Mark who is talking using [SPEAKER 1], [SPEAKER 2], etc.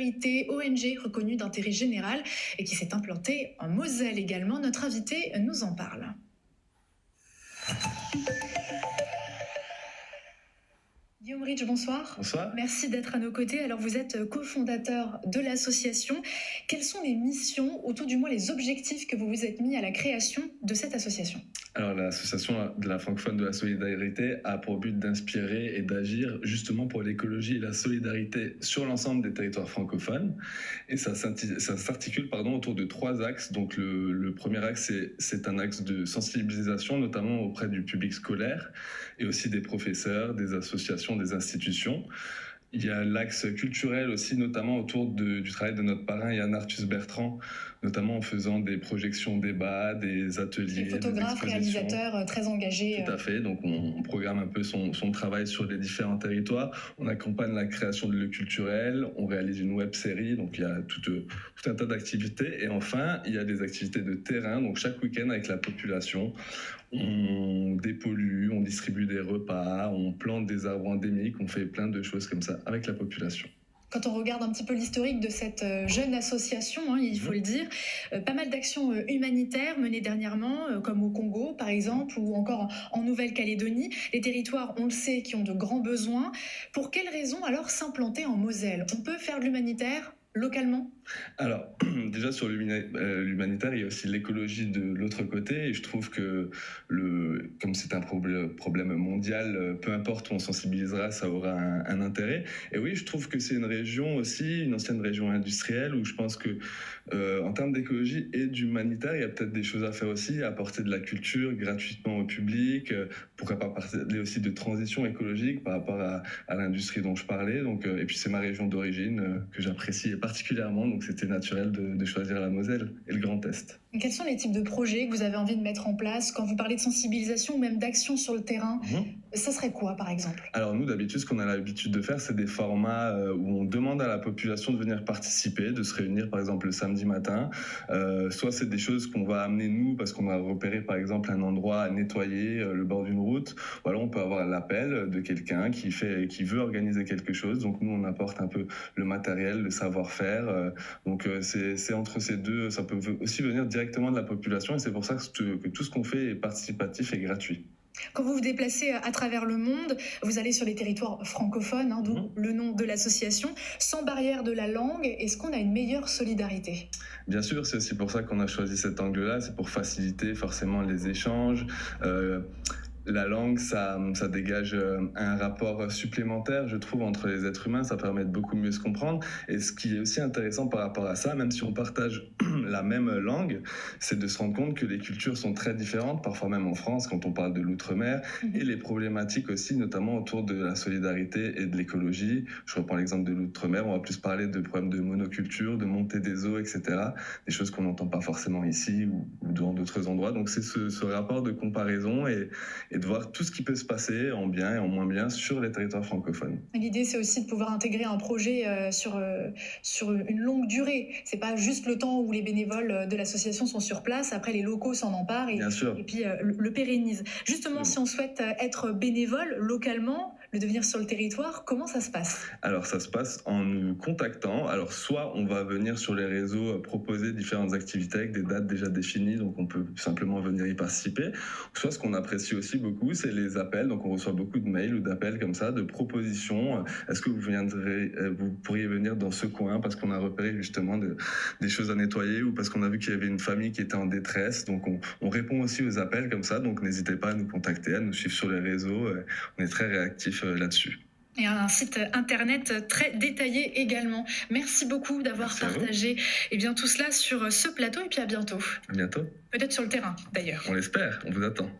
[SPEAKER 1] ONG reconnue d'intérêt général et qui s'est implantée en Moselle également. Notre invité nous en parle. Guillaume Ridge, bonsoir.
[SPEAKER 2] Bonsoir.
[SPEAKER 1] Merci d'être à nos côtés. Alors, vous êtes cofondateur de l'association. Quelles sont les missions, ou tout du moins les objectifs que vous vous êtes mis à la création de cette association ?
[SPEAKER 2] Alors, l'association de la francophone de la solidarité a pour but d'inspirer et d'agir justement pour l'écologie et la solidarité sur l'ensemble des territoires francophones. Et ça s'articule autour de 3 axes. Donc, le premier axe, c'est un axe de sensibilisation, notamment auprès du public scolaire et aussi des professeurs, des associations, des institutions. Il y a l'axe culturel aussi, notamment autour du travail de notre parrain Yann Arthus Bertrand, notamment en faisant des projections débats, des ateliers,
[SPEAKER 1] photographe, réalisateur très engagé.
[SPEAKER 2] Tout à fait, donc on programme un peu son travail sur les différents territoires, on accompagne la création de lieux culturels, on réalise une web-série, donc il y a tout un tas d'activités. Et enfin, il y a des activités de terrain, donc chaque week-end avec la population, on dépollue, on distribue des repas, on plante des arbres endémiques, on fait plein de choses comme ça avec la population.
[SPEAKER 1] Quand on regarde un petit peu l'historique de cette jeune association, il faut le dire, pas mal d'actions humanitaires menées dernièrement, comme au Congo par exemple, ou encore en Nouvelle-Calédonie. Les territoires, on le sait, qui ont de grands besoins. Pour quelles raisons alors s'implanter en Moselle ? On peut faire de l'humanitaire localement ?
[SPEAKER 2] Alors, déjà sur l'humanitaire, il y a aussi l'écologie de l'autre côté, et je trouve que comme c'est un problème mondial, peu importe où on sensibilisera, ça aura un intérêt. Et oui, je trouve que c'est une région aussi, une ancienne région industrielle, où je pense que en termes d'écologie et d'humanitaire, il y a peut-être des choses à faire aussi, apporter de la culture gratuitement au public, pourquoi pas parler aussi de transition écologique par rapport à l'industrie dont je parlais. Donc, et puis c'est ma région d'origine que j'apprécie particulièrement, donc c'était naturel de choisir la Moselle et le Grand Est.
[SPEAKER 1] Quels sont les types de projets que vous avez envie de mettre en place quand vous parlez de sensibilisation ou même d'action sur le terrain ? Ça serait quoi, par exemple ? Alors
[SPEAKER 2] nous, d'habitude, ce qu'on a l'habitude de faire, c'est des formats où on demande à la population de venir participer, de se réunir, par exemple, le samedi matin. Soit c'est des choses qu'on va amener nous, parce qu'on a repéré, par exemple, un endroit à nettoyer, le bord d'une route. Ou alors, on peut avoir l'appel de quelqu'un qui veut organiser quelque chose. Donc, nous, on apporte un peu le matériel, le savoir-faire. Donc, c'est entre ces deux. Ça peut aussi venir directement de la population. Et c'est pour ça que tout ce qu'on fait est participatif et gratuit.
[SPEAKER 1] Quand vous vous déplacez à travers le monde, vous allez sur les territoires francophones, d'où le nom de l'association, sans barrière de la langue. Est-ce qu'on a une meilleure solidarité ?
[SPEAKER 2] Bien sûr, c'est aussi pour ça qu'on a choisi cet angle-là, c'est pour faciliter forcément les échanges. La langue, ça dégage un rapport supplémentaire, je trouve, entre les êtres humains. Ça permet de beaucoup mieux se comprendre. Et ce qui est aussi intéressant par rapport à ça, même si on partage la même langue, c'est de se rendre compte que les cultures sont très différentes, parfois même en France, quand on parle de l'outre-mer, et les problématiques aussi, notamment autour de la solidarité et de l'écologie. Je reprends l'exemple de l'outre-mer, on va plus parler de problèmes de monoculture, de montée des eaux, etc. Des choses qu'on n'entend pas forcément ici ou dans d'autres endroits. Donc c'est ce rapport de comparaison et de voir tout ce qui peut se passer en bien et en moins bien sur les territoires francophones.
[SPEAKER 1] L'idée, c'est aussi de pouvoir intégrer un projet sur une longue durée. C'est pas juste le temps où les bénévoles de l'association sont sur place, après les locaux s'en emparent et puis le pérennisent. Justement, si on souhaite être bénévole localement, le devenir sur le territoire, comment ça se passe ?
[SPEAKER 2] Alors ça se passe en nous contactant. Alors soit on va venir sur les réseaux proposer différentes activités avec des dates déjà définies, donc on peut simplement venir y participer. Soit ce qu'on apprécie aussi beaucoup, c'est les appels. Donc on reçoit beaucoup de mails ou d'appels comme ça, de propositions. Est-ce que vous pourriez venir dans ce coin parce qu'on a repéré justement des choses à nettoyer ou parce qu'on a vu qu'il y avait une famille qui était en détresse. Donc on répond aussi aux appels comme ça. Donc n'hésitez pas à nous contacter, à nous suivre sur les réseaux. On est très réactifs là-dessus.
[SPEAKER 1] Et un site internet très détaillé également. Merci beaucoup d'avoir partagé tout cela sur ce plateau et puis à bientôt.
[SPEAKER 2] À bientôt.
[SPEAKER 1] Peut-être sur le terrain d'ailleurs.
[SPEAKER 2] On l'espère, on vous attend.